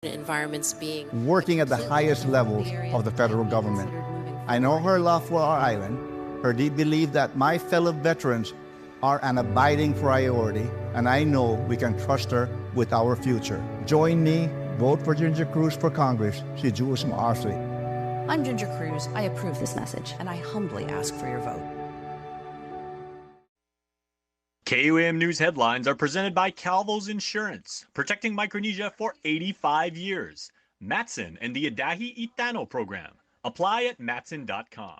environments being working at the highest levels of the federal government. I know her love for our island, her deep belief that my fellow veterans are an abiding priority, and I know we can trust her with our future. Join me, vote for Ginger Cruz for Congress, si Juus Maasri. I'm Ginger Cruz. I approve this message, and I humbly ask for your vote. KUAM News headlines are presented by Calvo's Insurance, protecting Micronesia for 85 years. Matson and the Adahi Itano program. Apply at matson.com.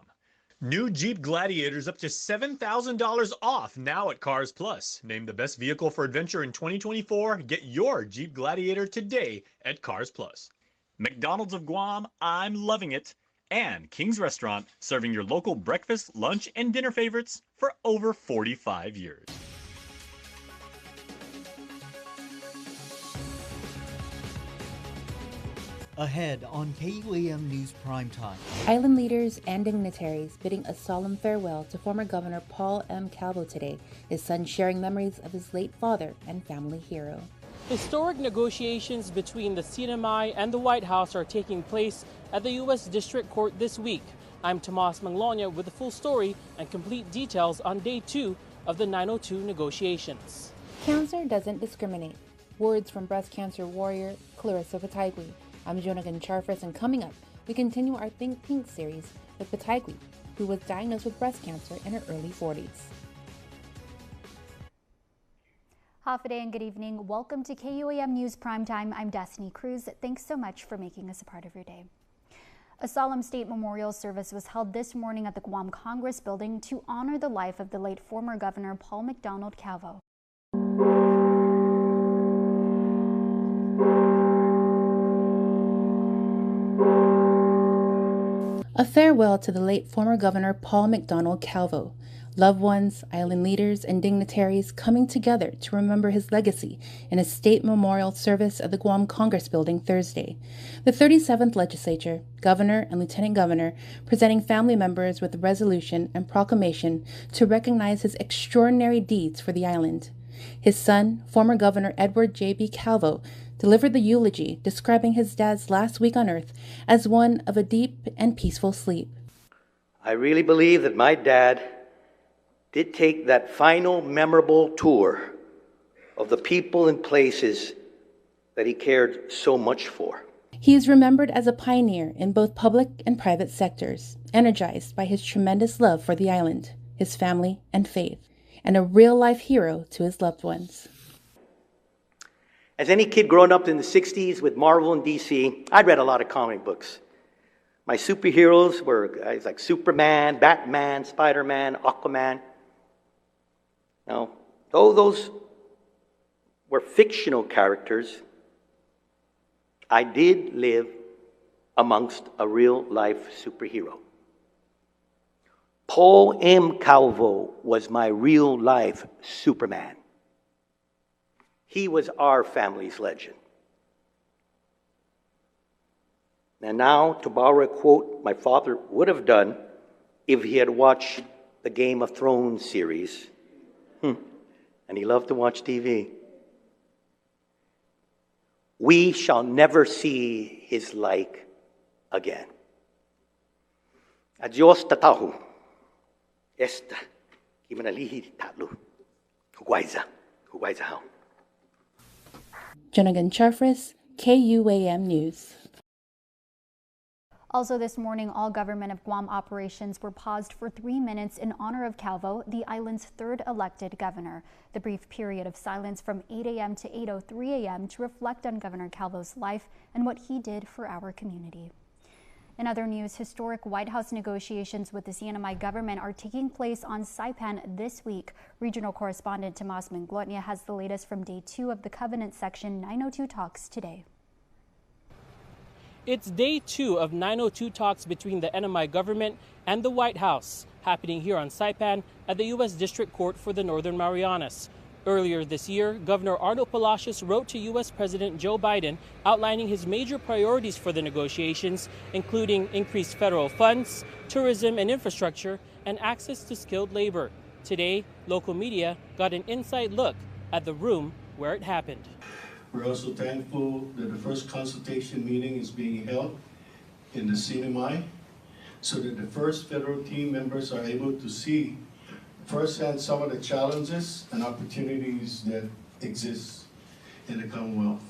New Jeep Gladiators up to $7,000 off now at Cars Plus. Named the best vehicle for adventure in 2024. Get your Jeep Gladiator today at Cars Plus. McDonald's of Guam, I'm loving it. And King's Restaurant, serving your local breakfast, lunch, and dinner favorites for over 45 years. Ahead on KUAM News Primetime. Island leaders and dignitaries bidding a solemn farewell to former Governor Paul M. Calvo today, his son sharing memories of his late father and family hero. Historic negotiations between the CNMI and the White House are taking place at the U.S. District Court this week. I'm Tomas Manglonia with the full story and complete details on day 2 of the 902 negotiations. Cancer doesn't discriminate. Words from breast cancer warrior Clarissa Pataigui. I'm Jonagan Charfris, and coming up, we continue our Think Pink series with Pataigui, who was diagnosed with breast cancer in her early 40s. Half a day and good evening. Welcome to KUAM News Primetime. I'm Destiny Cruz. Thanks so much for making us a part of your day. A solemn state memorial service was held this morning at the Guam Congress building to honor the life of the late former Governor Paul McDonald Calvo. A farewell to the late former Governor Paul McDonald Calvo. Loved ones, island leaders, and dignitaries coming together to remember his legacy in a state memorial service at the Guam Congress building Thursday. The 37th Legislature, Governor and Lieutenant Governor, presenting family members with a resolution and proclamation to recognize his extraordinary deeds for the island. His son, former Governor Edward J.B. Calvo, delivered the eulogy describing his dad's last week on earth as one of a deep and peaceful sleep. I really believe that my dad did take that final memorable tour of the people and places that he cared so much for. He is remembered as a pioneer in both public and private sectors, energized by his tremendous love for the island, his family, and faith, and a real-life hero to his loved ones. As any kid growing up in the 60s with Marvel and DC, I'd read a lot of comic books. My superheroes were guys like Superman, Batman, Spider-Man, Aquaman. Now, though those were fictional characters, I did live amongst a real-life superhero. Paul M. Calvo was my real-life Superman. He was our family's legend. And now, to borrow a quote my father would have done if he had watched the Game of Thrones series, and he loved to watch TV. We shall never see his like again. Adios tatahu. Esta kimanalihi tatlu. Huwaiza. Huwaiza hao. Jonagan Charfris, KUAM News. Also this morning, all government of Guam operations were paused for 3 minutes in honor of Calvo, the island's third elected governor. The brief period of silence from 8 a.m. to 8:03 a.m. to reflect on Governor Calvo's life and what he did for our community. In other news, historic White House negotiations with the CNMI government are taking place on Saipan this week. Regional correspondent Tomas Manglonia has the latest from day 2 of the Covenant Section 902 talks today. It's day 2 of 902 talks between the NMI government and the White House, happening here on Saipan at the U.S. District Court for the Northern Marianas. Earlier this year, Governor Arnold Palacios wrote to U.S. President Joe Biden outlining his major priorities for the negotiations, including increased federal funds, tourism and infrastructure, and access to skilled labor. Today, local media got an inside look at the room where it happened. We're also thankful that the first consultation meeting is being held in the CNMI so that the first federal team members are able to see firsthand some of the challenges and opportunities that exist in the Commonwealth.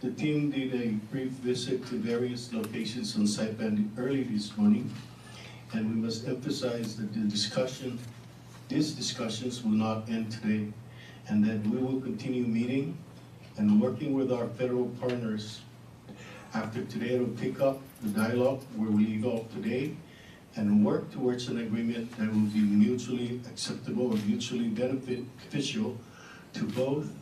The team did a brief visit to various locations on Saipan early this morning, and we must emphasize that these discussions will not end today, and that we will continue meeting and working with our federal partners. After today, we'll pick up the dialogue where we leave off today and work towards an agreement that will be mutually acceptable or mutually beneficial to both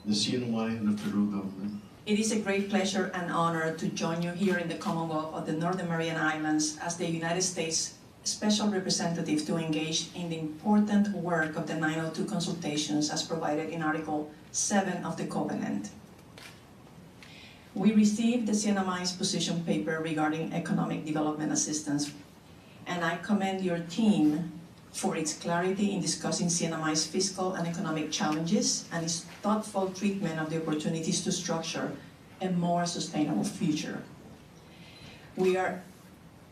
the CNY and the federal government. It is a great pleasure and honor to join you here in the Commonwealth of the Northern Mariana Islands as the United States Special Representative to engage in the important work of the 902 consultations as provided in Article 7 of the Covenant. We received the CNMI's position paper regarding economic development assistance, and I commend your team for its clarity in discussing CNMI's fiscal and economic challenges and its thoughtful treatment of the opportunities to structure a more sustainable future. We are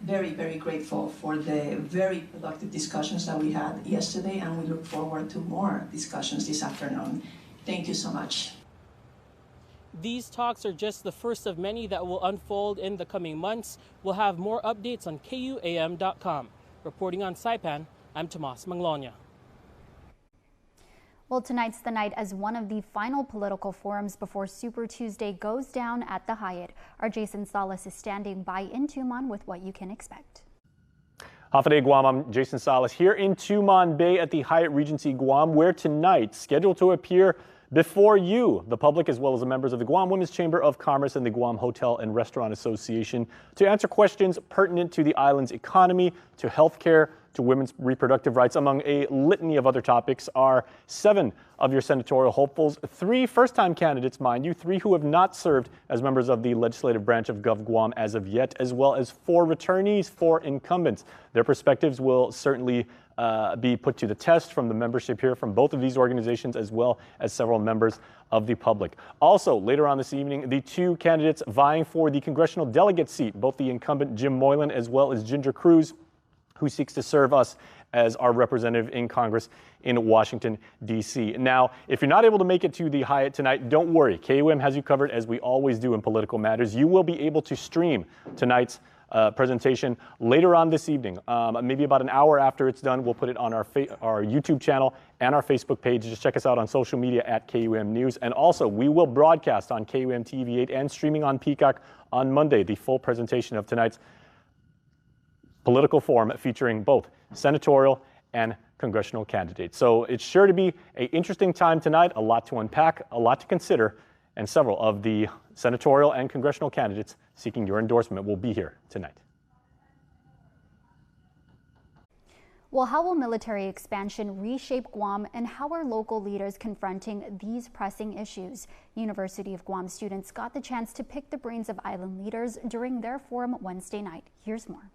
very, very grateful for the very productive discussions that we had yesterday, and we look forward to more discussions this afternoon. Thank you so much. These talks are just the first of many that will unfold in the coming months. We'll have more updates on KUAM.com. Reporting on Saipan, I'm Tomas Manglonia. Well, tonight's the night as one of the final political forums before Super Tuesday goes down at the Hyatt. Our Jason Salas is standing by in Tumon with what you can expect. Hafaday Guam, I'm Jason Salas here in Tumon Bay at the Hyatt Regency Guam, where tonight, scheduled to appear before you, the public, as well as the members of the Guam Women's Chamber of Commerce and the Guam Hotel and Restaurant Association, to answer questions pertinent to the island's economy, to healthcare, to women's reproductive rights, among a litany of other topics, are 7 of your senatorial hopefuls, 3 first-time candidates, mind you, 3 who have not served as members of the legislative branch of Gov Guam as of yet, as well as 4 returnees, 4 incumbents. Their perspectives will certainly be put to the test from the membership here from both of these organizations, as well as several members of the public. Also, later on this evening, the 2 candidates vying for the congressional delegate seat, both the incumbent Jim Moylan as well as Ginger Cruz, who seeks to serve us as our representative in Congress in Washington, D.C. Now, if you're not able to make it to the Hyatt tonight, don't worry. KUAM has you covered, as we always do in political matters. You will be able to stream tonight's presentation later on this evening. Maybe about an hour after it's done, we'll put it on our YouTube channel and our Facebook page. Just check us out on social media at KUAM News. And also, we will broadcast on KUAM TV8 and streaming on Peacock on Monday, the full presentation of tonight's political forum featuring both senatorial and congressional candidates. So it's sure to be an interesting time tonight, a lot to unpack, a lot to consider, and several of the senatorial and congressional candidates seeking your endorsement will be here tonight. Well, how will military expansion reshape Guam, and how are local leaders confronting these pressing issues? University of Guam students got the chance to pick the brains of island leaders during their forum Wednesday night. Here's more.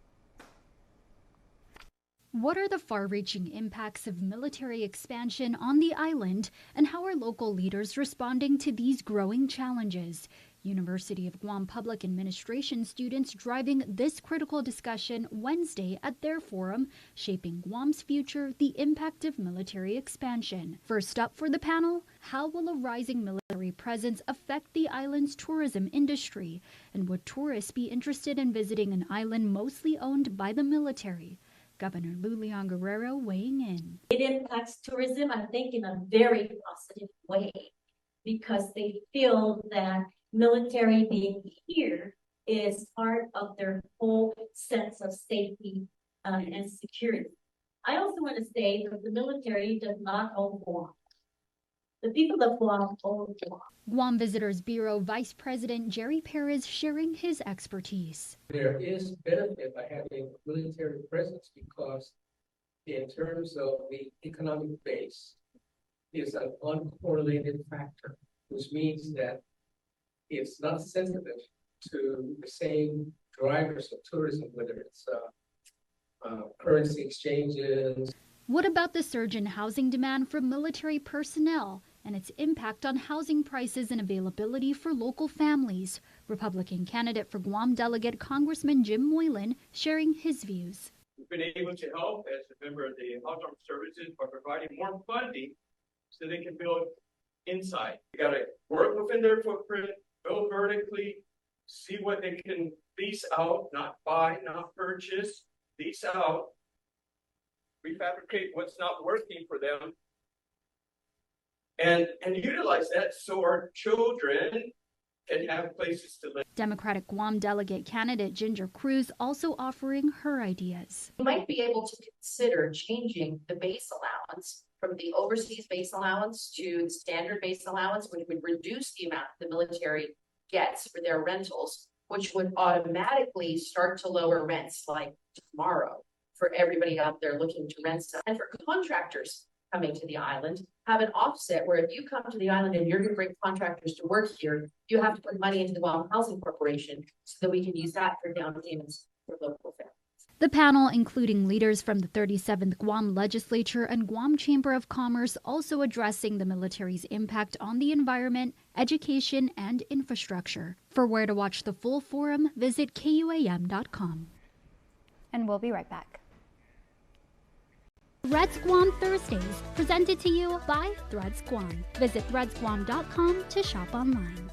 What are the far-reaching impacts of military expansion on the island, and how are local leaders responding to these growing challenges? University of Guam Public Administration students driving this critical discussion Wednesday at their forum, Shaping Guam's Future, the Impact of Military Expansion. First up for the panel, how will a rising military presence affect the island's tourism industry? And would tourists be interested in visiting an island mostly owned by the military? Governor Lulian Guerrero weighing in. It impacts tourism, I think, in a very positive way, because they feel that military being here is part of their whole sense of safety and security. I also want to say that the military does not own Guam. The people of Guam own Guam. Guam Visitors Bureau Vice President Jerry Perez sharing his expertise. There is benefit by having a military presence because in terms of the economic base is an uncorrelated factor, which means that it's not sensitive to the same drivers of tourism, whether it's currency exchanges. What about the surge in housing demand for military personnel? and its impact on housing prices and availability for local families. Republican candidate for Guam delegate Congressman Jim Moylan sharing his views. We've been able to help as a member of the House Armed Services by providing more funding so they can build inside. You got to work within their footprint, build vertically, see what they can lease out, not buy, not purchase, lease out, refabricate what's not working for them, and utilize that so our children can have places to live. Democratic Guam delegate candidate Ginger Cruz also offering her ideas. You might be able to consider changing the base allowance from the overseas base allowance to the standard base allowance, which would reduce the amount the military gets for their rentals, which would automatically start to lower rents like tomorrow for everybody out there looking to rent stuff. And for contractors coming to the island, have an offset where if you come to the island and you're going to bring contractors to work here, you have to put money into the Guam Housing Corporation so that we can use that for down payments for local families. The panel, including leaders from the 37th Guam Legislature and Guam Chamber of Commerce, also addressing the military's impact on the environment, education, and infrastructure. For where to watch the full forum, visit KUAM.com. And we'll be right back. Threads Guam Thursdays, presented to you by Threads Guam. Visit threadsguam.com to shop online.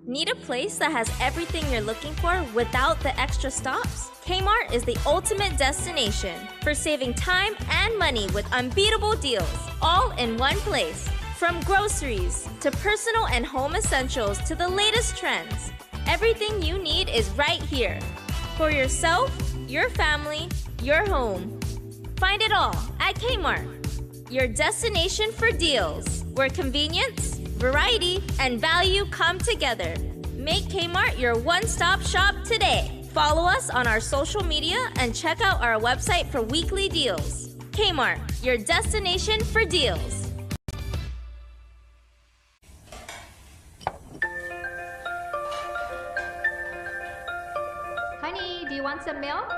Need a place that has everything you're looking for without the extra stops? Kmart is the ultimate destination for saving time and money with unbeatable deals, all in one place. From groceries to personal and home essentials to the latest trends, everything you need is right here. For yourself, your family, your home. Find it all at Kmart, your destination for deals, where convenience, variety, and value come together. Make Kmart your one-stop shop today. Follow us on our social media and check out our website for weekly deals. Kmart, your destination for deals. Honey, do you want some milk?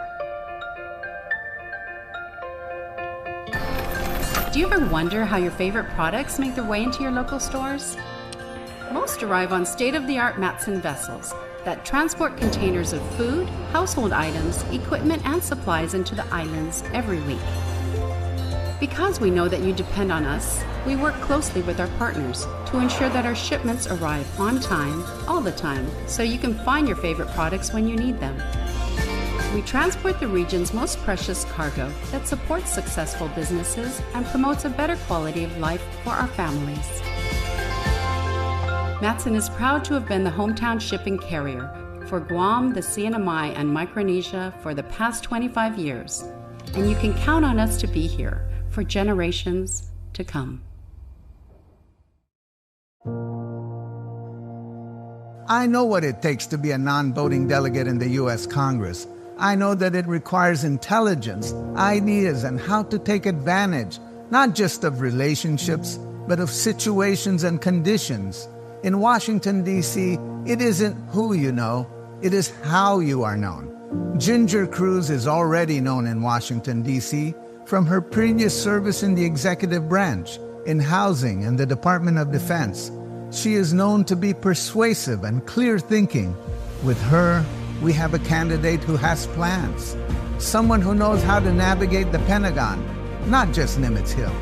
Do you ever wonder how your favorite products make their way into your local stores? Most arrive on state-of-the-art Matson vessels that transport containers of food, household items, equipment, and supplies into the islands every week. Because we know that you depend on us, we work closely with our partners to ensure that our shipments arrive on time, all the time, so you can find your favorite products when you need them. We transport the region's most precious cargo that supports successful businesses and promotes a better quality of life for our families. Matson is proud to have been the hometown shipping carrier for Guam, the CNMI, and Micronesia for the past 25 years, and you can count on us to be here for generations to come. I know what it takes to be a non-voting delegate in the U.S. Congress. I know that it requires intelligence, ideas, and how to take advantage, not just of relationships, but of situations and conditions. In Washington, D.C., it isn't who you know, it is how you are known. Ginger Cruz is already known in Washington, D.C. from her previous service in the executive branch, in housing, and the Department of Defense. She is known to be persuasive and clear-thinking. With her, we have a candidate who has plans. Someone who knows how to navigate the Pentagon, not just Nimitz Hill.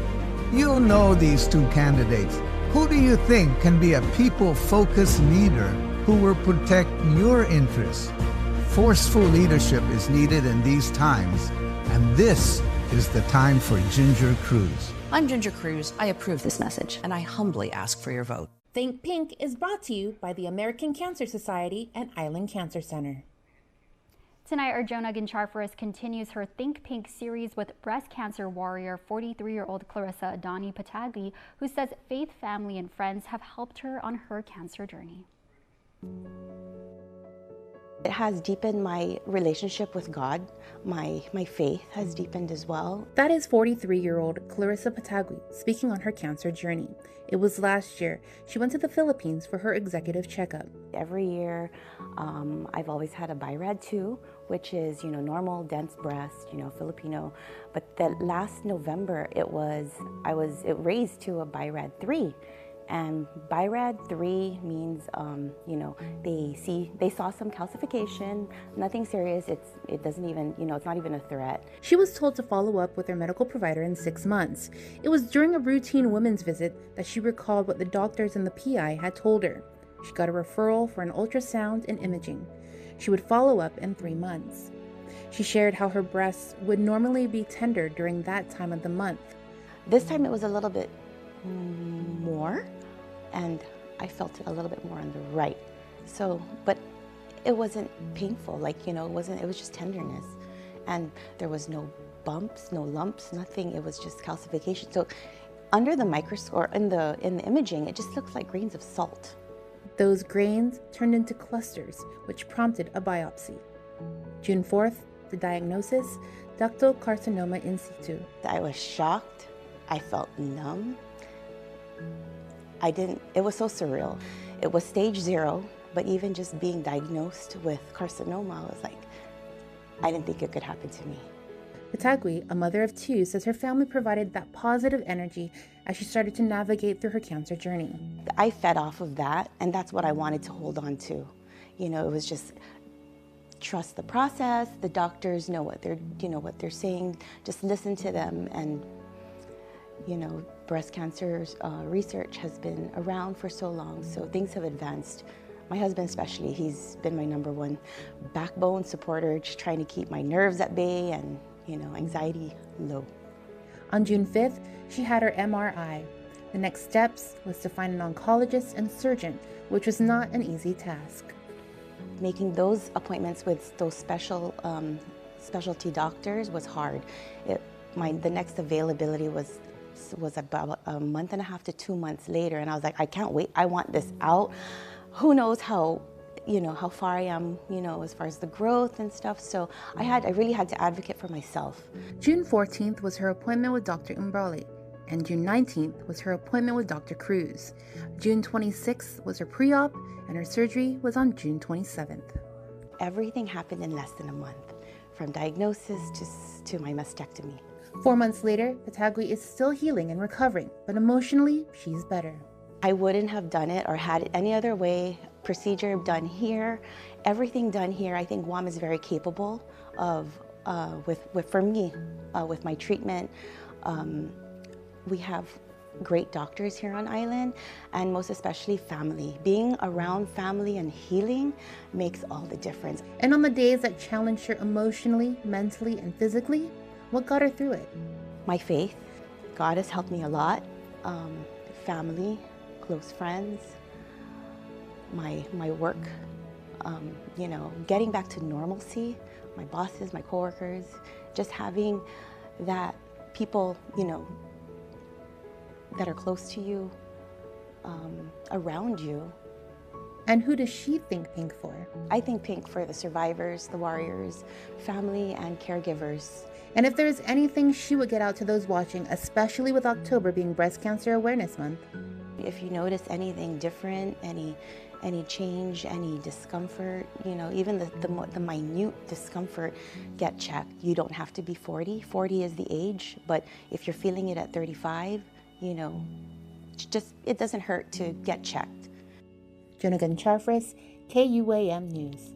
You know these two candidates. Who do you think can be a people-focused leader who will protect your interests? Forceful leadership is needed in these times, and this is the time for Ginger Cruz. I'm Ginger Cruz. I approve this message, and I humbly ask for your vote. Think Pink is brought to you by the American Cancer Society and Island Cancer Center. Tonight, our Jonah Gincharfaris continues her Think Pink series with breast cancer warrior 43-year-old Clarissa Adani Patagli, who says faith, family, and friends have helped her on her cancer journey. It has deepened my relationship with God. My faith has deepened as well. That is 43-year-old Clarissa Patagui speaking on her cancer journey. It was last year. She went to the Philippines for her executive checkup. Every year, I've always had a BIRAD 2, which is, normal, dense breast, Filipino. But the last November, it raised to a BIRAD 3. And BIRAD 3 means, they saw some calcification, nothing serious. It doesn't even, it's not even a threat. She was told to follow up with her medical provider in 6 months. It was during a routine women's visit that she recalled what the doctors and the PI had told her. She got a referral for an ultrasound and imaging. She would follow up in 3 months. She shared how her breasts would normally be tender during that time of the month. This time it was a little bit more, and I felt it a little bit more on the right. So, but it wasn't painful, it was just tenderness. And there was no bumps, no lumps, nothing. It was just calcification. So under the microscope, in the imaging, it just looks like grains of salt. Those grains turned into clusters, which prompted a biopsy. June 4th, the diagnosis, ductal carcinoma in situ. I was shocked. I felt numb. It was so surreal. It was stage 0, but even just being diagnosed with carcinoma, I was like, I didn't think it could happen to me. Patagui, a mother of 2, says her family provided that positive energy as she started to navigate through her cancer journey. I fed off of that, and that's what I wanted to hold on to. It was just trust the process. The doctors know what they're saying. Just listen to them. And breast cancer research has been around for so long, so things have advanced. My husband especially, he's been my #1 backbone supporter, just trying to keep my nerves at bay and, anxiety low. On June 5th, she had her MRI. The next steps was to find an oncologist and surgeon, which was not an easy task. Making those appointments with those specialty doctors was hard. The next availability was about a month and a half to 2 months later, and I was like, I can't wait. I want this out. Who knows how far I am, as far as the growth and stuff. So I really had to advocate for myself. June 14th was her appointment with Dr. Umbrali, and June 19th was her appointment with Dr. Cruz. June 26th was her pre-op, and her surgery was on June 27th. Everything happened in less than a month, from diagnosis to my mastectomy. 4 months later, Patagui is still healing and recovering, but emotionally, she's better. I wouldn't have done it or had it any other way. Procedure done here, everything done here. I think Guam is very capable of, for me, with my treatment. We have great doctors here on island, and most especially family. Being around family and healing makes all the difference. And on the days that challenged her emotionally, mentally, and physically, what got her through it? My faith. God has helped me a lot. Family, close friends, my work, getting back to normalcy, my bosses, my coworkers, just having that people, that are close to you, around you. And who does she think Pink for? I think Pink for the survivors, the warriors, family, and caregivers. And if there's anything she would get out to those watching, especially with October being Breast Cancer Awareness Month. If you notice anything different, any change, any discomfort, even the minute discomfort, get checked. You don't have to be 40. 40 is the age, but if you're feeling it at 35, it doesn't hurt to get checked. Jonagan Charfris, KUAM News.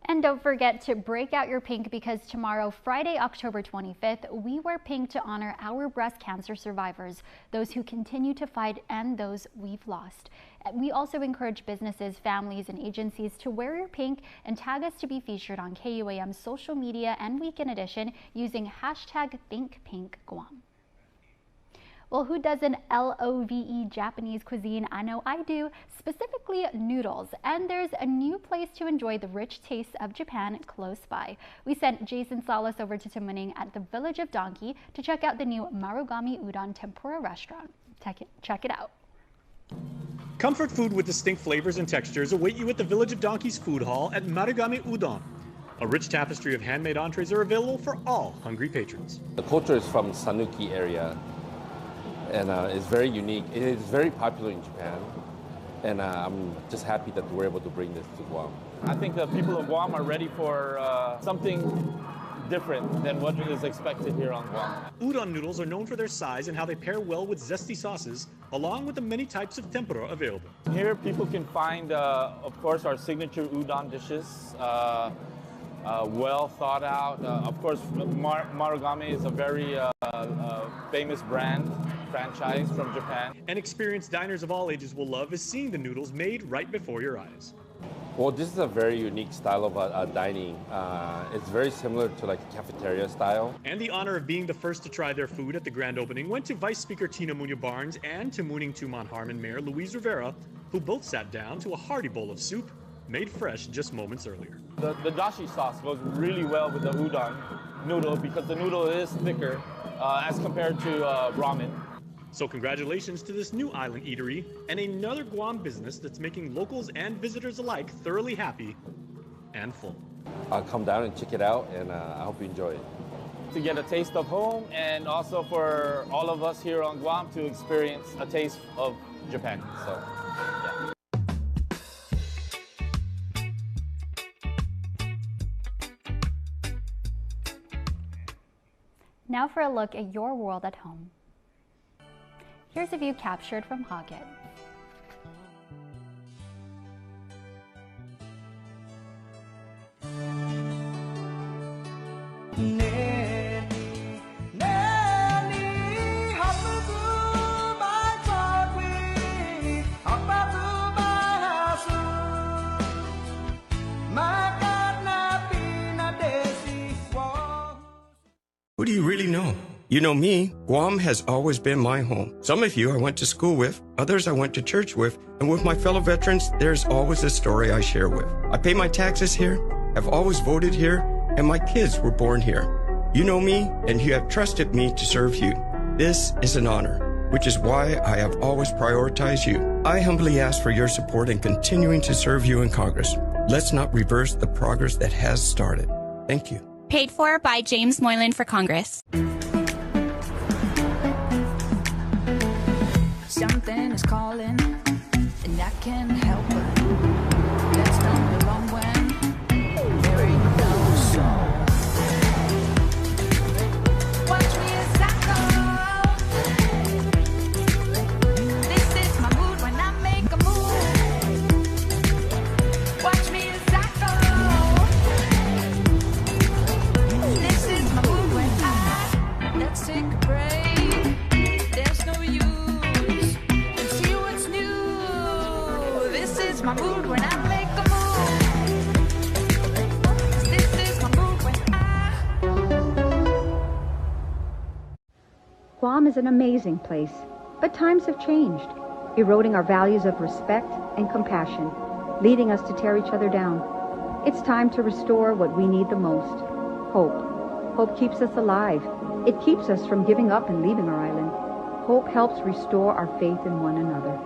And don't forget to break out your pink, because tomorrow, Friday, October 25th, we wear pink to honor our breast cancer survivors, those who continue to fight and those we've lost. We also encourage businesses, families, and agencies to wear your pink and tag us to be featured on KUAM's social media and Weekend Edition using #ThinkPinkGuam. Well, who doesn't love Japanese cuisine? I know I do, specifically noodles. And there's a new place to enjoy the rich tastes of Japan close by. We sent Jason Salas over to Tumuning at the Village of Donkey to check out the new Marugami Udon Tempura restaurant. Check it out. Comfort food with distinct flavors and textures await you at the Village of Donkeys Food Hall at Marugame Udon. A rich tapestry of handmade entrees are available for all hungry patrons. The culture is from Sanuki area, and it's very unique. It is very popular in Japan, and I'm just happy that we're able to bring this to Guam. I think the people of Guam are ready for something different than what is expected here on Guam. Udon noodles are known for their size and how they pair well with zesty sauces, along with the many types of tempura available. Here people can find, of course, our signature udon dishes, well thought out. Of course, Marugame is a very famous brand, franchise from Japan. And experienced diners of all ages will love is seeing the noodles made right before your eyes. Well, this is a very unique style of dining. It's very similar to like cafeteria style. And the honor of being the first to try their food at the grand opening went to Vice Speaker Tina Muñoz Barnes and to Muning Tuman Harmon Mayor Luis Rivera, who both sat down to a hearty bowl of soup made fresh just moments earlier. The dashi sauce goes really well with the udon noodle because the noodle is thicker as compared to ramen. So congratulations to this new island eatery and another Guam business that's making locals and visitors alike thoroughly happy and full. Come down and check it out, and I hope you enjoy it. To get a taste of home, and also for all of us here on Guam to experience a taste of Japan. So, yeah. Now for a look at your world at home. Here's a view captured from Hoggett. Who do you really know? You know me, Guam has always been my home. Some of you I went to school with, others I went to church with, and with my fellow veterans, there's always a story I share with. I pay my taxes here, have always voted here, and my kids were born here. You know me, and you have trusted me to serve you. This is an honor, which is why I have always prioritized you. I humbly ask for your support in continuing to serve you in Congress. Let's not reverse the progress that has started. Thank you. Paid for by James Moylan for Congress. Something is calling, and I can't help it. Let's not be wrong when there ain't no soul. Watch me as I go. This is my mood when I make a move. Watch me as I go. This is my mood when let's take a break. There's no use. My mood when I make a move. This is my mood when Guam is an amazing place, but times have changed, eroding our values of respect and compassion, leading us to tear each other down. It's time to restore what we need the most, hope. Hope keeps us alive. It keeps us from giving up and leaving our island. Hope helps restore our faith in one another.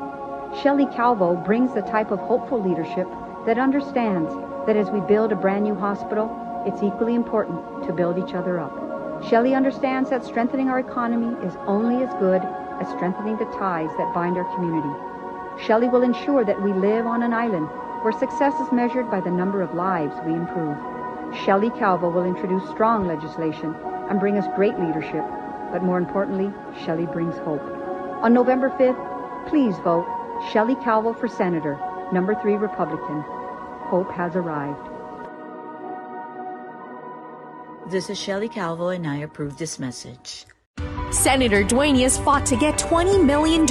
Shelley Calvo brings the type of hopeful leadership that understands that as we build a brand new hospital, it's equally important to build each other up. Shelley understands that strengthening our economy is only as good as strengthening the ties that bind our community. Shelley will ensure that we live on an island where success is measured by the number of lives we improve. Shelley Calvo will introduce strong legislation and bring us great leadership, but more importantly, Shelley brings hope. On November 5th, please vote Shelley Calvo for Senator, number 3 Republican. Hope has arrived. This is Shelley Calvo, and I approve this message. Senator Duenas fought to get $20 million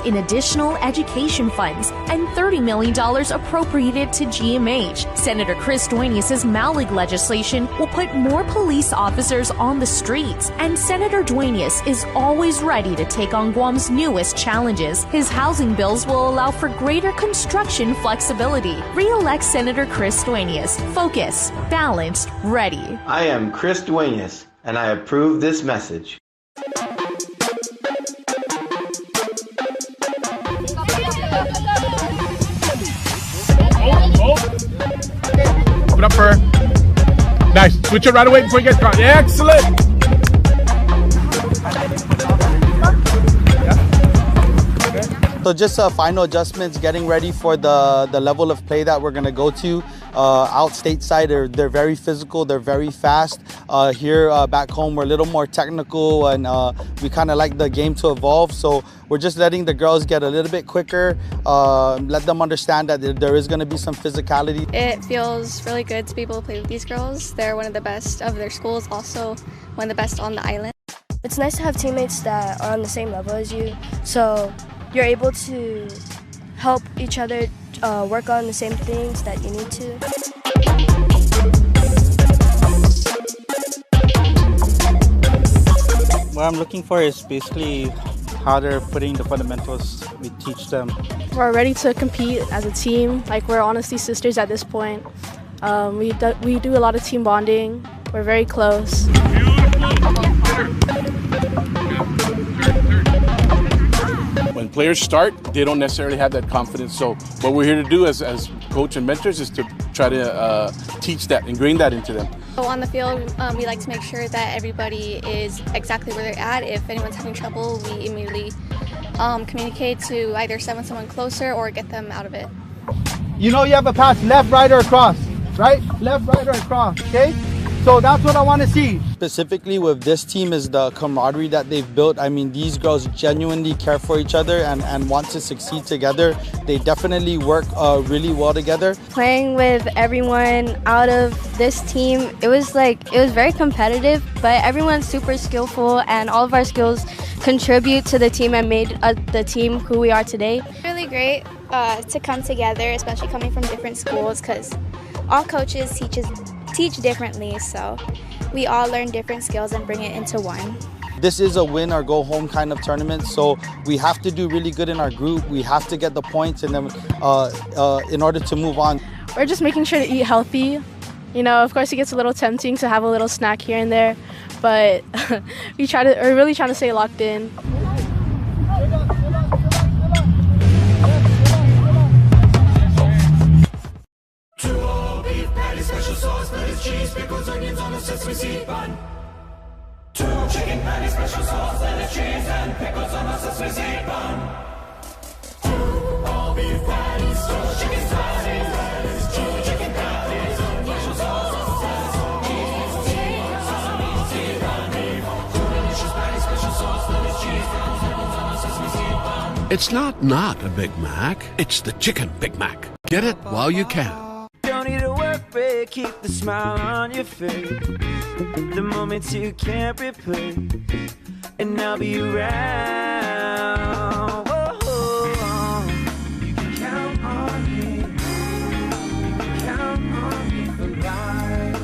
in additional education funds and $30 million appropriated to GMH. Senator Chris Duenas' Malig legislation will put more police officers on the streets, and Senator Duenas is always ready to take on Guam's newest challenges. His housing bills will allow for greater construction flexibility. Re-elect Senator Chris Duenas. Focus, balanced, ready. I am Chris Duenas, and I approve this message. Open up for her. Nice. Switch it right away before you get caught. Excellent. So just final adjustments, getting ready for the level of play that we're going to go to. Out stateside, they're very physical, they're very fast. Here back home, we're a little more technical, and we kind of like the game to evolve. So we're just letting the girls get a little bit quicker, let them understand that there is going to be some physicality. It feels really good to be able to play with these girls. They're one of the best of their schools, also one of the best on the island. It's nice to have teammates that are on the same level as you, so you're able to help each other work on the same things that you need to. What I'm looking for is basically how they're putting the fundamentals we teach them. We're ready to compete as a team. Like, we're honestly sisters at this point. We do a lot of team bonding. We're very close. When players start, they don't necessarily have that confidence. So what we're here to do as coach and mentors is to try to teach that, ingrain that into them. So on the field, we like to make sure that everybody is exactly where they're at. If anyone's having trouble, we immediately communicate to either summon someone closer or get them out of it. You know you have a pass left, right, or across, right? Left, right, or across, okay? So that's what I want to see. Specifically with this team is the camaraderie that they've built. I mean, these girls genuinely care for each other and want to succeed together. They definitely work really well together. Playing with everyone out of this team, it was very competitive, but everyone's super skillful, and all of our skills contribute to the team and made the team who we are today. Really great to come together, especially coming from different schools, because all coaches teach differently, so we all learn different skills and bring it into one. This is a win or go home kind of tournament, so we have to do really good in our group. We have to get the points, and then in order to move on. We're just making sure to eat healthy. You know, of course it gets a little tempting to have a little snack here and there, but we're really trying to stay locked in. Special sauce, lettuce, cheese, pickles, onions on a sesame seed bun. 2 chicken patties, special sauce, lettuce, cheese, and pickles on a sesame seed bun. 2 all beef patties, 2 chicken patties, 2 chicken patties, special sauce, lettuce, cheese, sesame seed bun. 2 delicious patties, special sauce, lettuce, cheese, pickles on a sesame seed bun. It's not a Big Mac, it's the Chicken Big Mac. Get it while you can. Don't need a work break, keep the smile on your face. The moments you can't replace, and I'll be around. Whoa, you can count on me. You can count on me for life.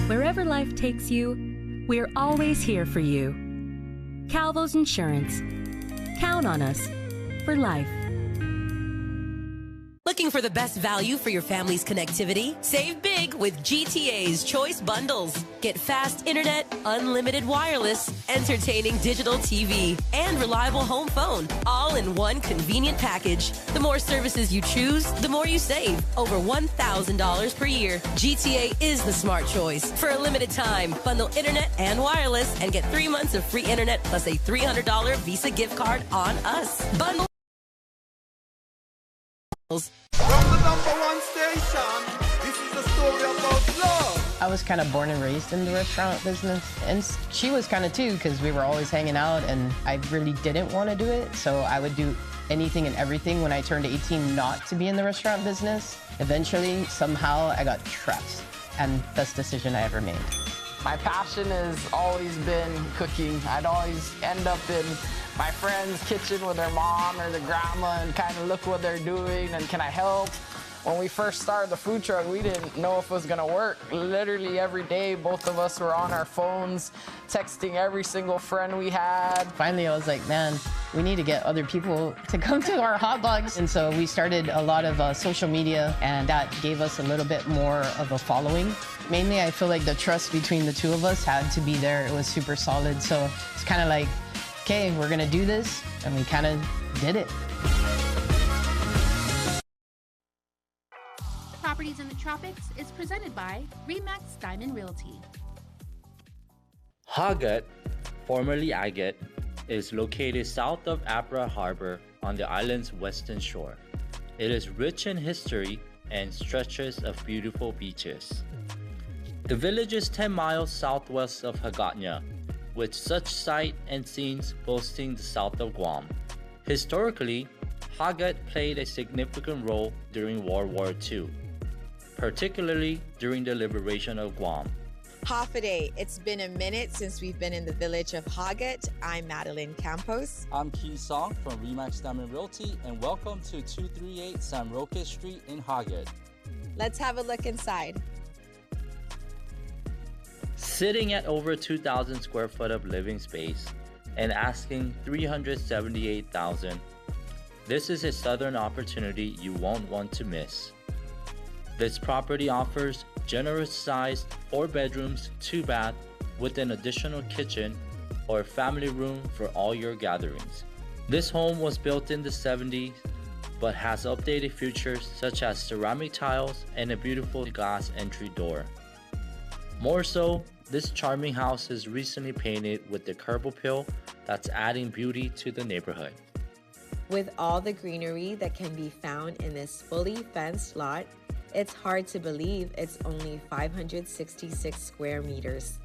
Wherever life takes you, we're always here for you. Calvo's Insurance. Count on us for life. Looking for the best value for your family's connectivity? Save big with GTA's Choice Bundles. Get fast internet, unlimited wireless, entertaining digital TV, and reliable home phone, all in one convenient package. The more services you choose, the more you save. Over $1,000 per year. GTA is the smart choice. For a limited time, bundle internet and wireless and get 3 months of free internet plus a $300 Visa gift card on us. Bundle From the #1 station, this is a story about love. I was kind of born and raised in the restaurant business, and she was kind of too, because we were always hanging out, and I really didn't want to do it, so I would do anything and everything when I turned 18 not to be in the restaurant business. Eventually, somehow, I got trapped, and best decision I ever made. My passion has always been cooking. I'd always end up in my friend's kitchen with their mom or their grandma and kind of look what they're doing and can I help? When we first started the food truck, we didn't know if it was gonna work. Literally every day, both of us were on our phones, texting every single friend we had. Finally, I was like, man, we need to get other people to come to our hot dogs. And so we started a lot of social media, and that gave us a little bit more of a following. Mainly, I feel like the trust between the two of us had to be there. It was super solid. So it's kind of like, okay, we're gonna do this, and we kind of did it. Properties in the Tropics is presented by RE/MAX Diamond Realty. Hagat, formerly Agate, is located south of Apra Harbor on the island's western shore. It is rich in history and stretches of beautiful beaches. The village is 10 miles southwest of Hagatna, with such sight and scenes boasting the south of Guam. Historically, Hagat played a significant role during World War II, particularly during the liberation of Guam. Hafaday, it's been a minute since we've been in the village of Hagat. I'm Madeline Campos. I'm Key Song from RE/MAX Diamond Realty, and welcome to 238 San Roque Street in Hagat. Let's have a look inside. Sitting at over 2,000 square foot of living space and asking $378,000, this is a southern opportunity you won't want to miss. This property offers generous sized 4 bedrooms, 2 bath with an additional kitchen or family room for all your gatherings. This home was built in the 70s but has updated features such as ceramic tiles and a beautiful glass entry door. More so, this charming house is recently painted with the curb appeal that's adding beauty to the neighborhood. With all the greenery that can be found in this fully fenced lot, it's hard to believe it's only 566 square meters.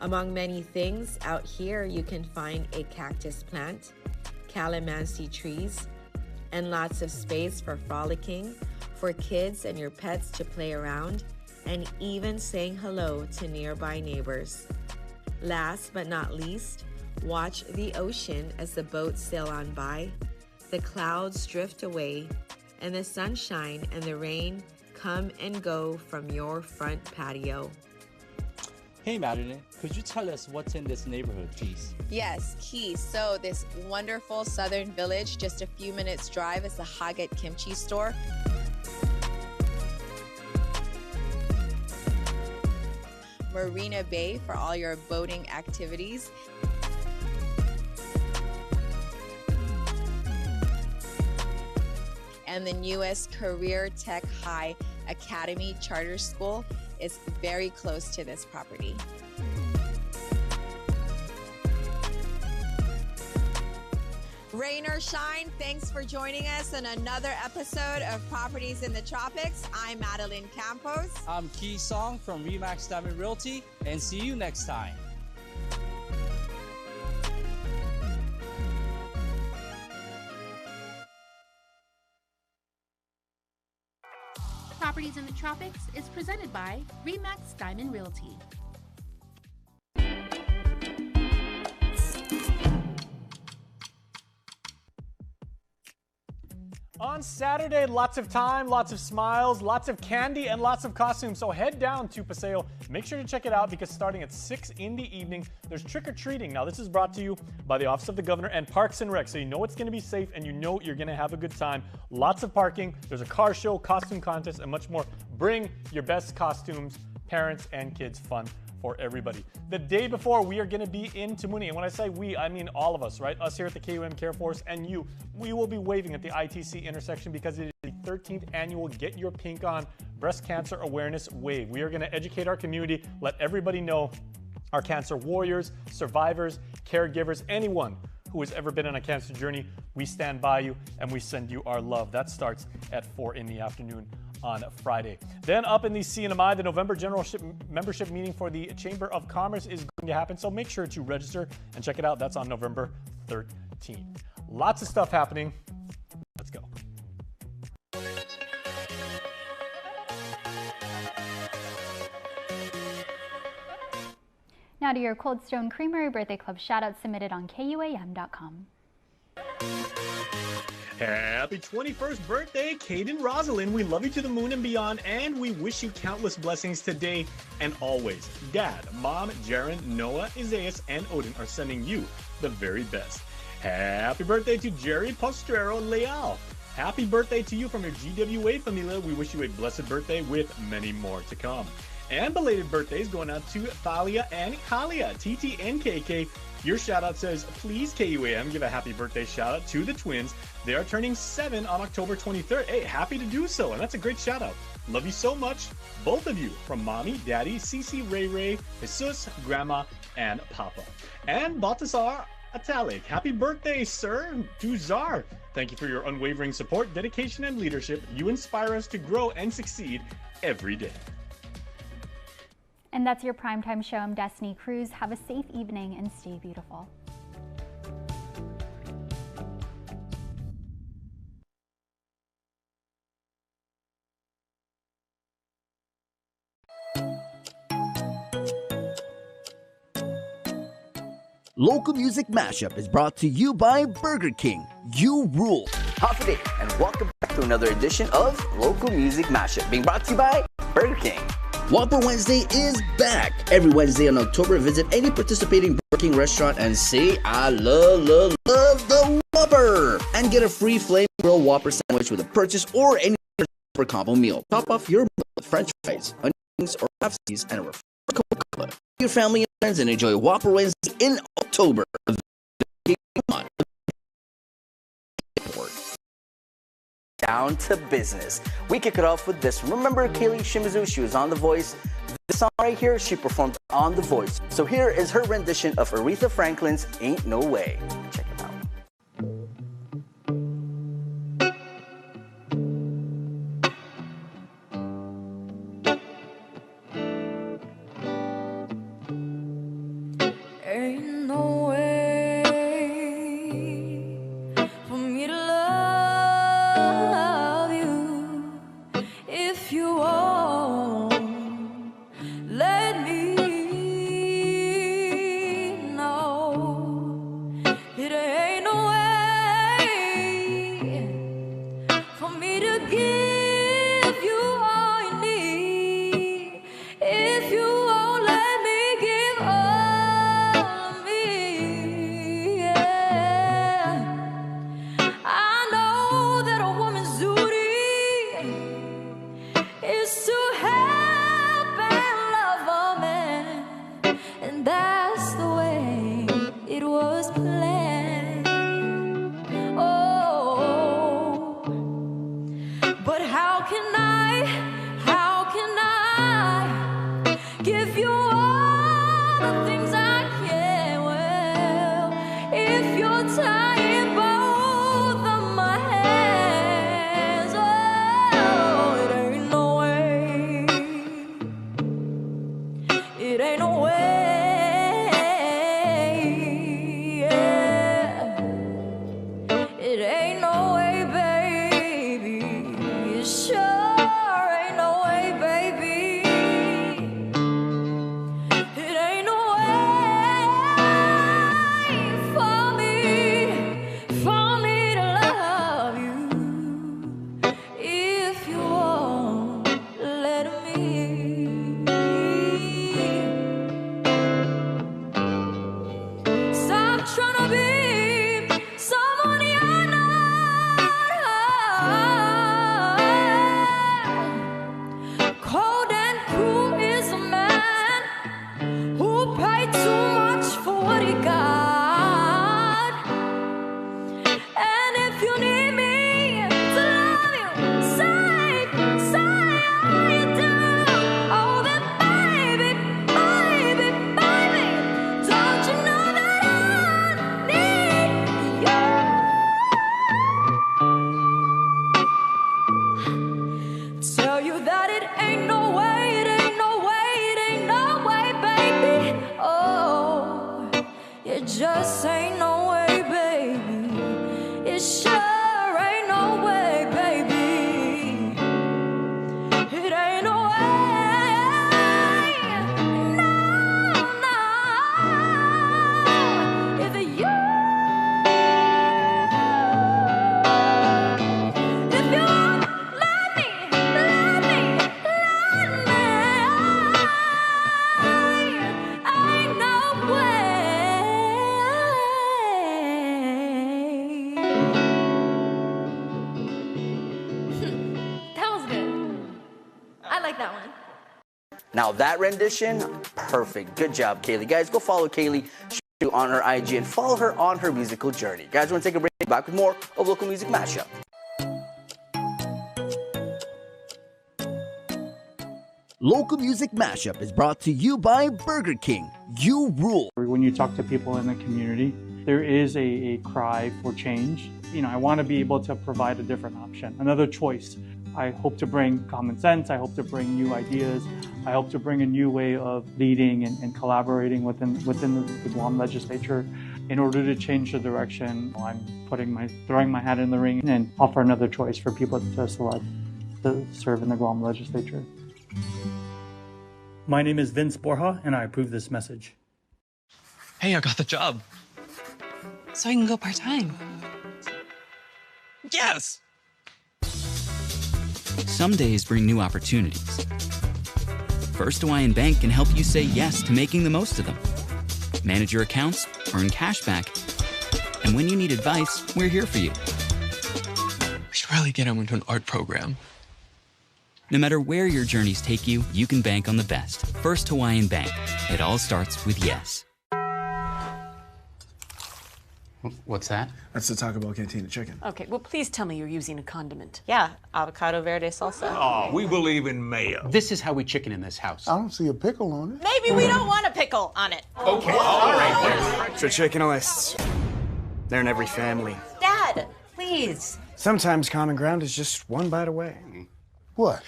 Among many things, out here you can find a cactus plant, calamansi trees, and lots of space for frolicking, for kids and your pets to play around, and even saying hello to nearby neighbors. Last but not least, watch the ocean as the boats sail on by, the clouds drift away, and the sunshine and the rain come and go from your front patio. Hey Madeline, could you tell us what's in this neighborhood, please? Yes, Key. So this wonderful southern village, just a few minutes drive, is the Hagat Kimchi store. Marina Bay for all your boating activities. And the newest Career Tech High Academy Charter School is very close to this property. Rain or shine, thanks for joining us on another episode of Properties in the Tropics. I'm Madeline Campos. I'm Key Song from RE/MAX Diamond Realty, and see you next time. Properties in the Tropics is presented by RE/MAX Diamond Realty. On Saturday, lots of time, lots of smiles, lots of candy, and lots of costumes. So head down to Paseo. Make sure to check it out because starting at 6 in the evening, there's trick-or-treating. Now, this is brought to you by the Office of the Governor and Parks and Rec. So you know it's going to be safe and you know you're going to have a good time. Lots of parking. There's a car show, costume contest, and much more. Bring your best costumes, parents and kids, fun for everybody. The day before, we are going to be in Tamuni. And when I say we, I mean all of us, right? Us here at the KUAM Care Force and you. We will be waving at the ITC intersection because it is the 13th annual Get Your Pink On Breast Cancer Awareness Wave. We are going to educate our community, let everybody know, our cancer warriors, survivors, caregivers, anyone who has ever been on a cancer journey. We stand by you and we send you our love. That starts at 4 in the afternoon on Friday. Then up in the CNMI, the November General Membership Meeting for the Chamber of Commerce is going to happen, so make sure to register and check it out. That's on November 13th. Lots of stuff happening. Let's go. Now to your Cold Stone Creamery Birthday Club shoutouts submitted on KUAM.com. Happy 21st birthday, Caden Rosalind. We love you to the moon and beyond, and we wish you countless blessings today and always. Dad, Mom, Jaron, Noah, Isaias, and Odin are sending you the very best. Happy birthday to Jerry Postrero Leal. Happy birthday to you from your GWA familia. We wish you a blessed birthday with many more to come. And belated birthdays going out to Thalia and Kalia, TT and KK. Your shout out says, please KUAM, give a happy birthday shout out to the twins. They are turning 7 on October 23rd. Hey, happy to do so. And that's a great shout out. Love you so much, both of you, from Mommy, Daddy, Cece, Ray Ray, Jesus, Grandma, and Papa. And Baltasar Atalik, happy birthday, sir, to Czar. Thank you for your unwavering support, dedication, and leadership. You inspire us to grow and succeed every day. And that's your primetime show. I'm Destiny Cruz. Have a safe evening and stay beautiful. Local Music Mashup is brought to you by Burger King. You rule. Half a day, and welcome back to another edition of Local Music Mashup, being brought to you by Burger King. Whopper Wednesday is back. Every Wednesday in October, visit any participating Burger King restaurant and say, I love the Whopper. And get a free flame grill Whopper sandwich with a purchase or any Whopper combo meal. Top off your meal with french fries, onions, or half seas, and a refreshing Coca-Cola. Your family and friends and enjoy Whopper Wednesday in October. Down to business. We kick it off with this. Remember Kaylee Shimizu? She was on The Voice. This song right here, she performed on The Voice. So here is her rendition of Aretha Franklin's Ain't No Way. Check it out. Ain't no way for me to love you if you won't let me know. It ain't no way for me to give you all you need if you won't let me give all of me. Yeah. I know that a woman's duty is to help and love a man, and that's the way it was planned. Oh, but how can I give you all the things I can? Well, if you're tying both of my hands, oh, it ain't no way. It ain't no way. Yeah. It ain't no way, baby. It sure ain't no way, baby. It ain't no way for me to love you if you won't let me. Stop trying to be someone you're not. Cold and cruel is a man who paid too much for what he got. And if you need me to love you, say all you do. Oh, then baby, don't you know that I need you? Tell you that it ain't no way, it ain't no way, it ain't no way, baby. Oh, it just ain't no way, baby. It sure ain't no way, baby. It ain't no way. No, no. If you let me, ain't no way. That was good. I like that one. Now that rendition, perfect. Good job, Kaylee. Guys, go follow Kaylee on her IG and follow her on her musical journey. Guys, we're going to take a break. Back with more of Local Music Mashup. Local Music Mashup is brought to you by Burger King. You rule. When you talk to people in the community, there is a cry for change. You know, I want to be able to provide a different option, another choice. I hope to bring common sense. I hope to bring new ideas. I hope to bring a new way of leading and collaborating within the Guam legislature in order to change the direction. I'm throwing my hat in the ring and offer another choice for people to select to serve in the Guam legislature. My name is Vince Borja, and I approve this message. Hey, I got the job. So I can go part-time. Yes! Some days bring new opportunities. First Hawaiian Bank can help you say yes to making the most of them. Manage your accounts, earn cash back, and when you need advice, we're here for you. We should really get him into an art program. No matter where your journeys take you, you can bank on the best. First Hawaiian Bank. It all starts with yes. What's that? That's the Taco Bell Cantina chicken. Okay, well, please tell me you're using a condiment. Yeah, avocado verde salsa. Oh, we believe in mayo. This is how we chicken in this house. I don't see a pickle on it. Maybe we don't want a pickle on it. Okay, all right. For chickenalists, they're in every family. Dad, please. Sometimes common ground is just one bite away. What?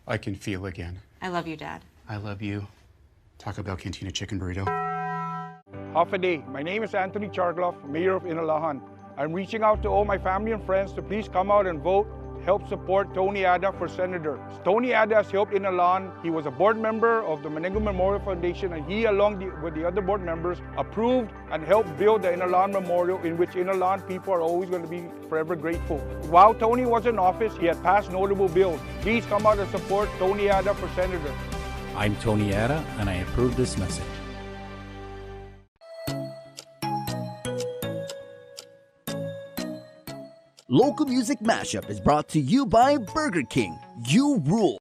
I can feel again. I love you, Dad. I love you. Taco Bell Cantina chicken burrito. Half a day. My name is Anthony Chargloff, Mayor of Inalahan. I'm reaching out to all my family and friends to please come out and vote. Help support Tony Ada for Senator. Tony Ada has helped Inalahan. He was a board member of the Menengo Memorial Foundation, and he, along with the other board members, approved and helped build the Inalahan Memorial, in which Inalahan people are always going to be forever grateful. While Tony was in office, he had passed notable bills. Please come out and support Tony Ada for Senator. I'm Tony Ada, and I approve this message. Local Music Mashup is brought to you by Burger King. You rule.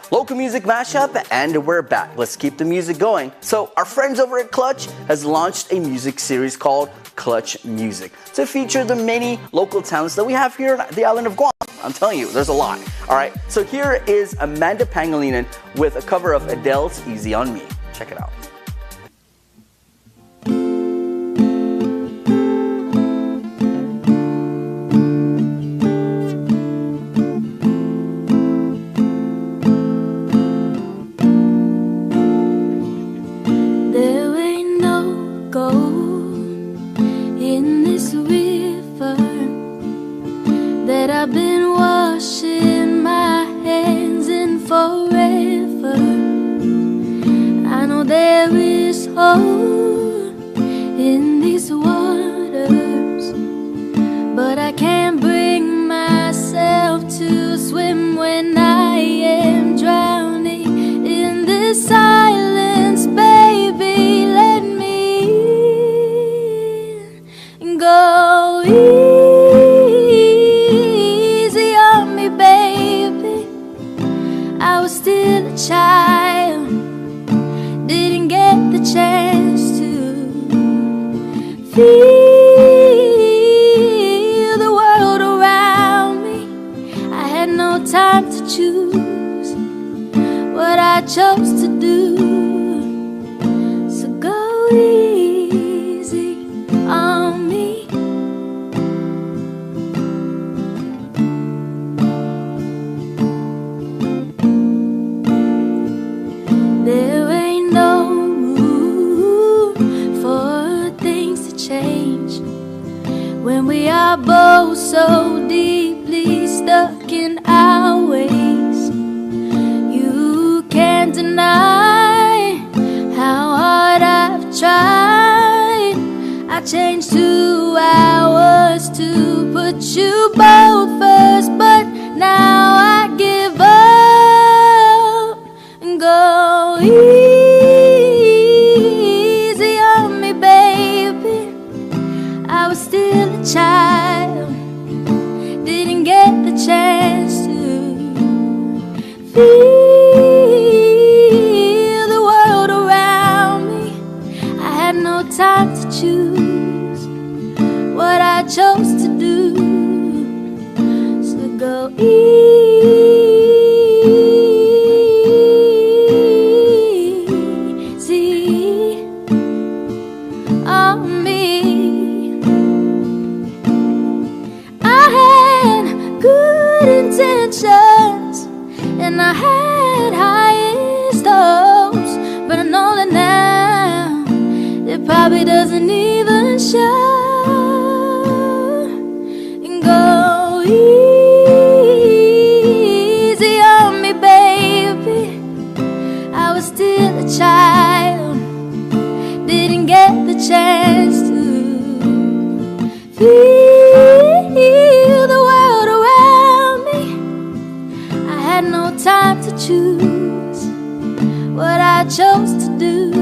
Local Music Mashup, and we're back. Let's keep the music going. So our friends over at Clutch has launched a music series called Clutch Music to feature the many local talents that we have here on the island of Guam. I'm telling you, there's a lot. All right, so here is Amanda Pangilinan with a cover of Adele's Easy on Me. Check it out. I've been washing my hands in forever. I know there is hope in these waters, but I can't bring myself to swim when I am drowning in this silence. Baby, let me go easy on me, baby. I was still a child, didn't get the chance to feel the world around me. I had no time to choose what I chose to do. So go easy on me. There ain't no room for things to change when we are both so deeply stuck in our ways. You can't deny how hard I've tried. I changed who I was to put you both first, but now I give up and go easy on me, baby. I was still a child, didn't get the chance to feel go easy on me. I had good intentions and I had highest hopes, but I know that now it probably doesn't even show. And go easy on me, baby. I was still a child, didn't get the chance to feel the world around me. I had no time to choose what I chose to do.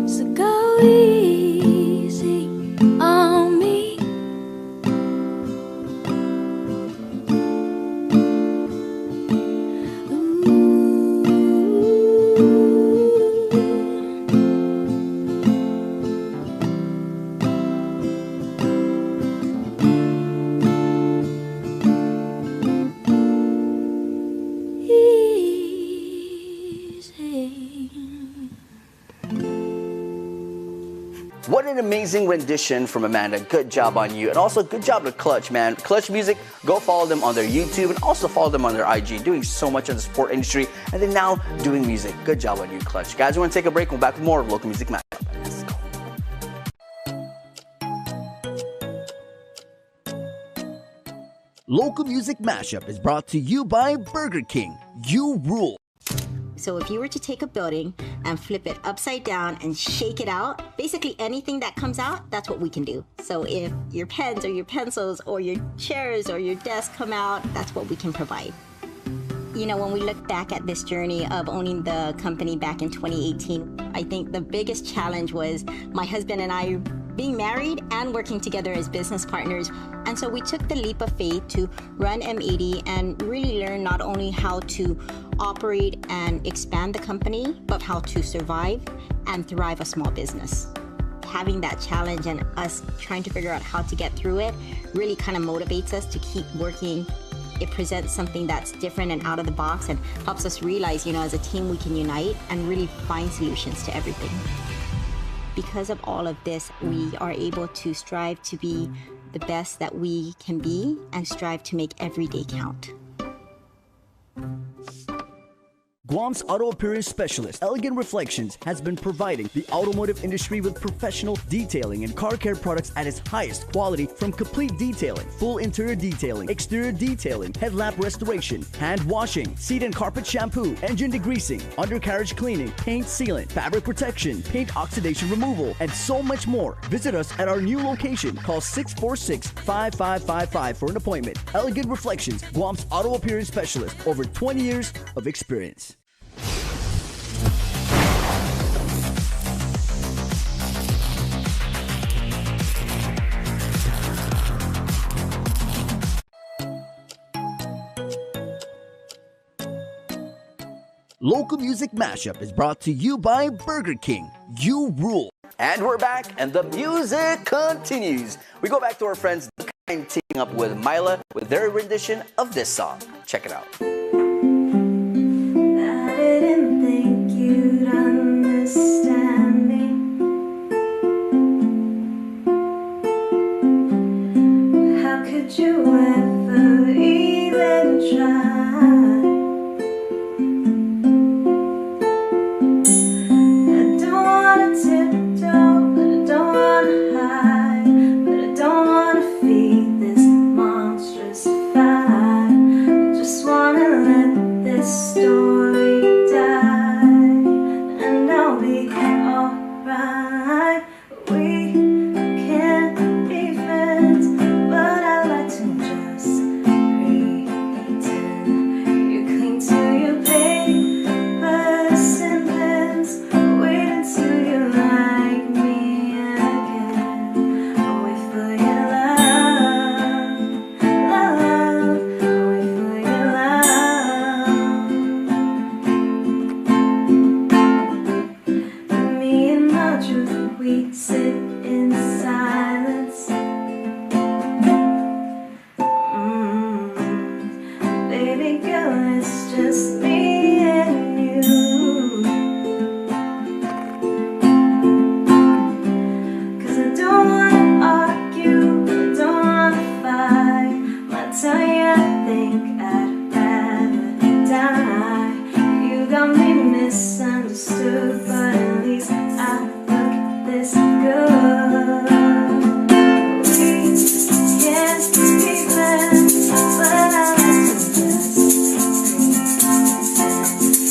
So go easy on me. What an amazing rendition from Amanda. Good job on you. And also good job to Clutch, man. Clutch Music, go follow them on their YouTube and also follow them on their IG. Doing so much in the sport industry and then now doing music. Good job on you, Clutch. Guys, we're going to take a break. We'll be back with more local music matchup. Let's go. Local Music Mashup is brought to you by Burger King. You rule. So if you were to take a building and flip it upside down and shake it out, basically anything that comes out, that's what we can do. So if your pens or your pencils or your chairs or your desk come out, that's what we can provide. You know, when we look back at this journey of owning the company back in 2018, I think the biggest challenge was my husband and I being married and working together as business partners. And so we took the leap of faith to run M80 and really learn not only how to operate and expand the company, but how to survive and thrive a small business. Having that challenge and us trying to figure out how to get through it really kind of motivates us to keep working. It presents something that's different and out of the box and helps us realize, you know, as a team we can unite and really find solutions to everything. Because of all of this, we are able to strive to be the best that we can be and strive to make every day count. Guam's auto appearance specialist, Elegant Reflections, has been providing the automotive industry with professional detailing and car care products at its highest quality, from complete detailing, full interior detailing, exterior detailing, headlamp restoration, hand washing, seat and carpet shampoo, engine degreasing, undercarriage cleaning, paint sealant, fabric protection, paint oxidation removal, and so much more. Visit us at our new location. Call 646-5555 for an appointment. Elegant Reflections, Guam's auto appearance specialist, over 20 years of experience. Local Music Mashup is brought to you by Burger King. You rule. And we're back, and the music continues. We go back to our friends teaming up with Myla with their rendition of this song. Check it out. I didn't think you'd understand me. How could you ever even try? Story died, and think I'd rather die. You got me misunderstood, but at least I look this good. We can't be friends, but I like to just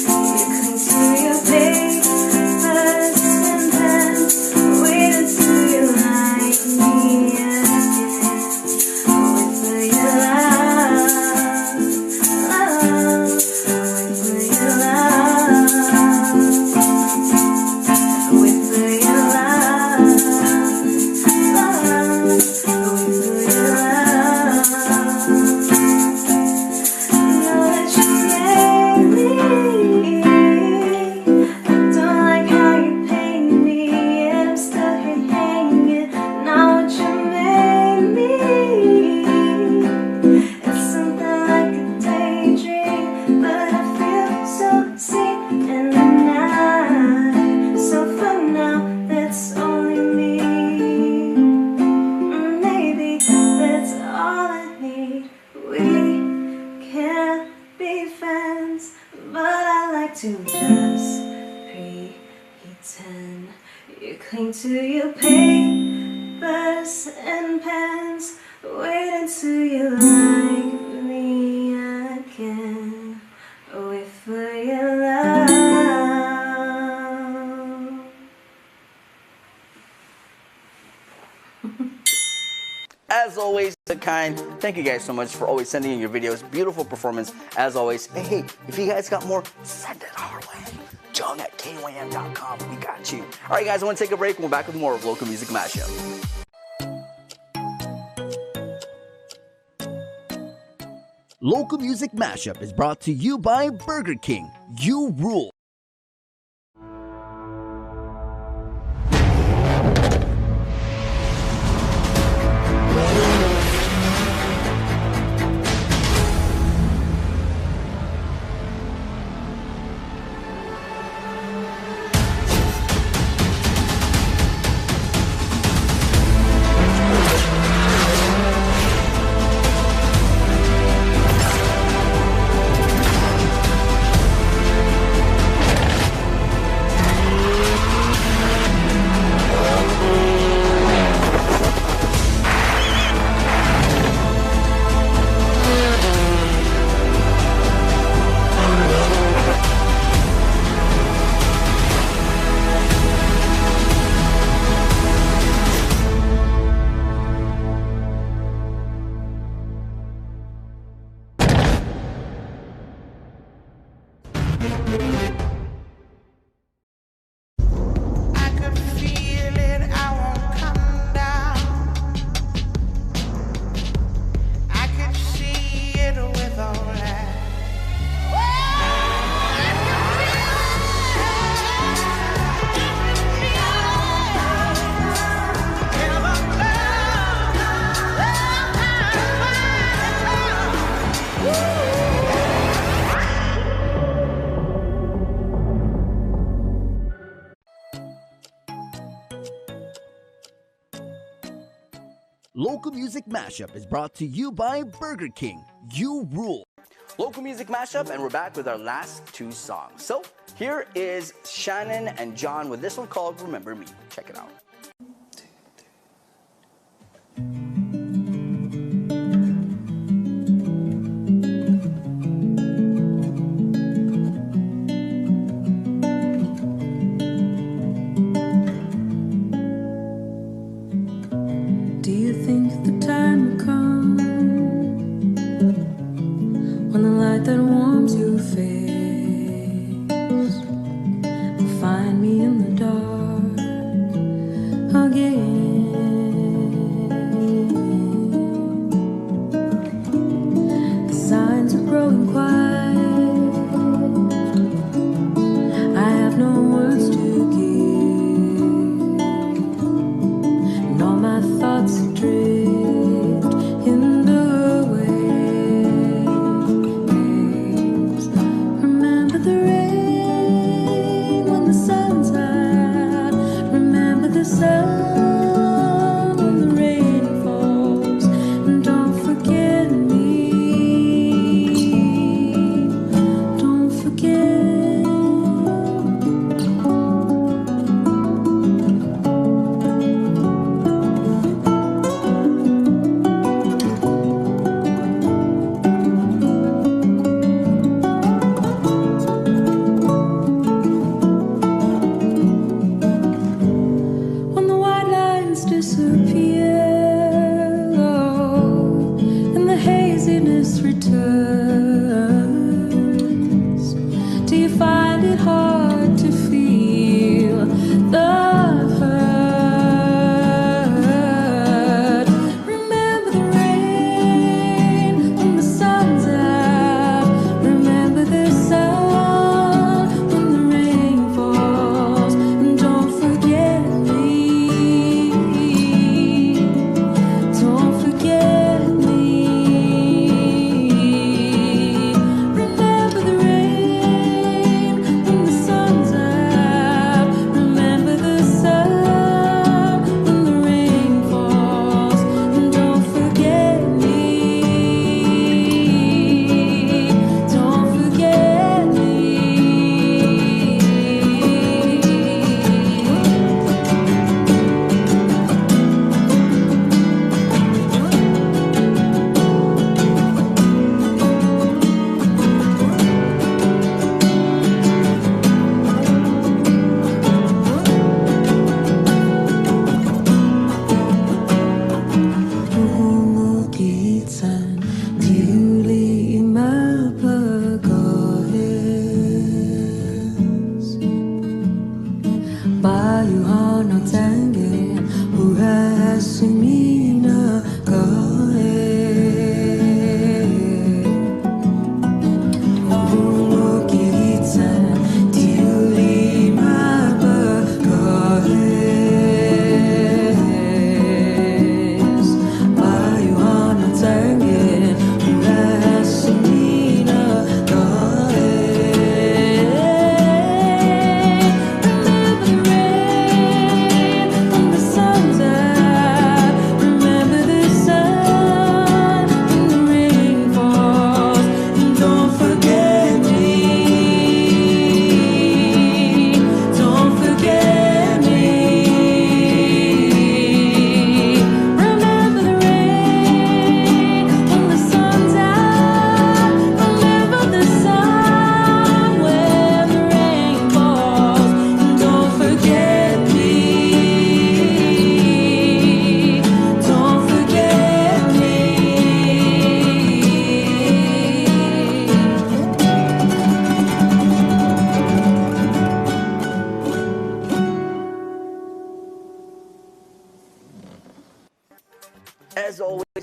you cling to your papers and pens, wait until you like me again. Wait for your love, wait for your love, wait for your love, wait for your love. Know that you gave me. I don't like how you paint me, and I'm stuck here hanging. Not what you made me. It's something like a daydream, but I feel so seen in the night. So for now, that's only me. Maybe that's all I need. We can't be friends, but I like to just pretend. You cling to your papers and pens, wait until you like me again. Wait for your love. As always, the kind. Thank you guys so much for always sending in your videos. Beautiful performance, as always. Hey, if you guys got more, send it our way. Jung at KUAM.com. We got you. All right, guys, I want to take a break. We're back with more of Local Music Mashup. Local Music Mashup is brought to you by Burger King. You rule. Local Music Mashup is brought to you by Burger King. You rule. Local Music Mashup, and we're back with our last two songs. So here is Shannon and John with this one called Remember Me. Check it out. Do you think the time will come when the light that warms your face will find me in the dark again? The signs are growing quiet. I have no words to give, and all my thoughts drift in the waves.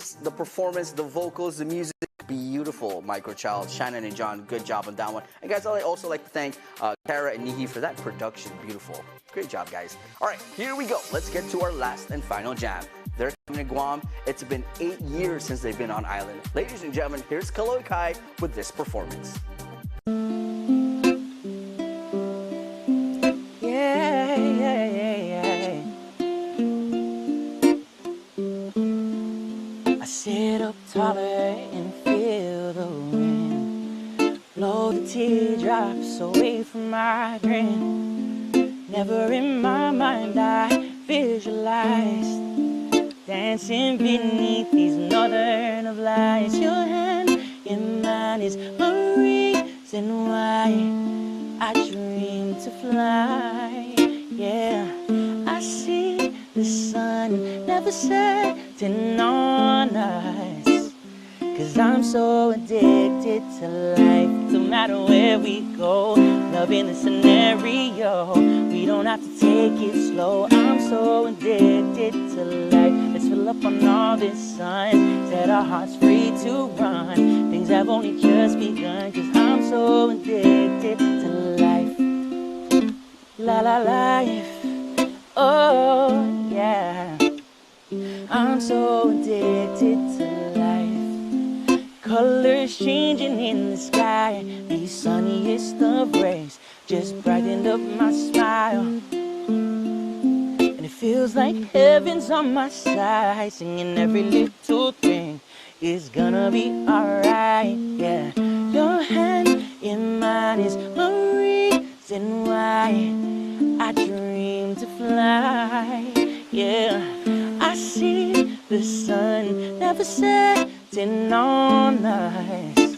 voice, the performance, the vocals, the music, beautiful. Microchild, Shannon and John, good job on that one. And guys, I'd also like to thank Kara and Nihi for that production. Beautiful. Great job, guys. All right, here we go. Let's get to our last and final jam. They're coming to Guam. It's been 8 years since they've been on island. Ladies and gentlemen, here's Kaloy Kai with this performance. Yeah, yeah, yeah, yeah. I sit up taller and feel the wind blow the teardrops away from my grin. Never in my mind I visualized dancing beneath these northern of lights. Your hand in mine is a reason why I dream to fly. Yeah, I see the sun never setting on us, 'cause I'm so addicted to life. No matter where we go, loving the scenario. We don't have to take it slow. I'm so addicted to life. Let's fill up on all this sun, set our hearts free to run. Things have only just begun, 'cause I'm so addicted to life. La la life, oh yeah. I'm so addicted to life. Colors changing in the sky, the sunniest of rays just brightened up my smile. And it feels like heaven's on my side, singing every little thing is gonna be alright. Yeah, your hand in mine is a reason why I dream to fly. Yeah, I see the sun never setting on us,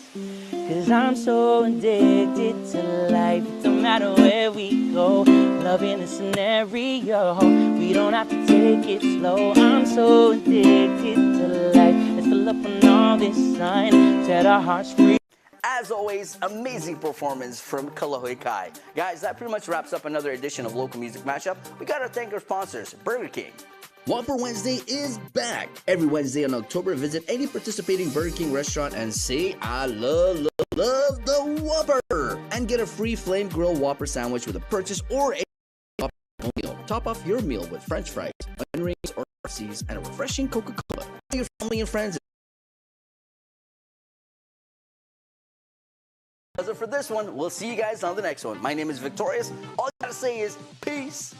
'cause I'm so addicted to life. No matter where we go, loving the scenario. We don't have to take it slow. I'm so addicted to life. Let's fill up on all this sun, set our hearts free. As always, amazing performance from Kaloy Kai. Guys, that pretty much wraps up another edition of Local Music Mashup. We gotta thank our sponsors, Burger King. Whopper Wednesday is back. Every Wednesday in October, visit any participating Burger King restaurant and say, I love the Whopper. And get a free flame grill Whopper sandwich with a purchase or a Whopper meal. Top off your meal with French fries, onion rings, or RCs, and a refreshing Coca-Cola. Tell your family and friends. That's it for this one. We'll see you guys on the next one. My name is Victorious. All I gotta say is peace.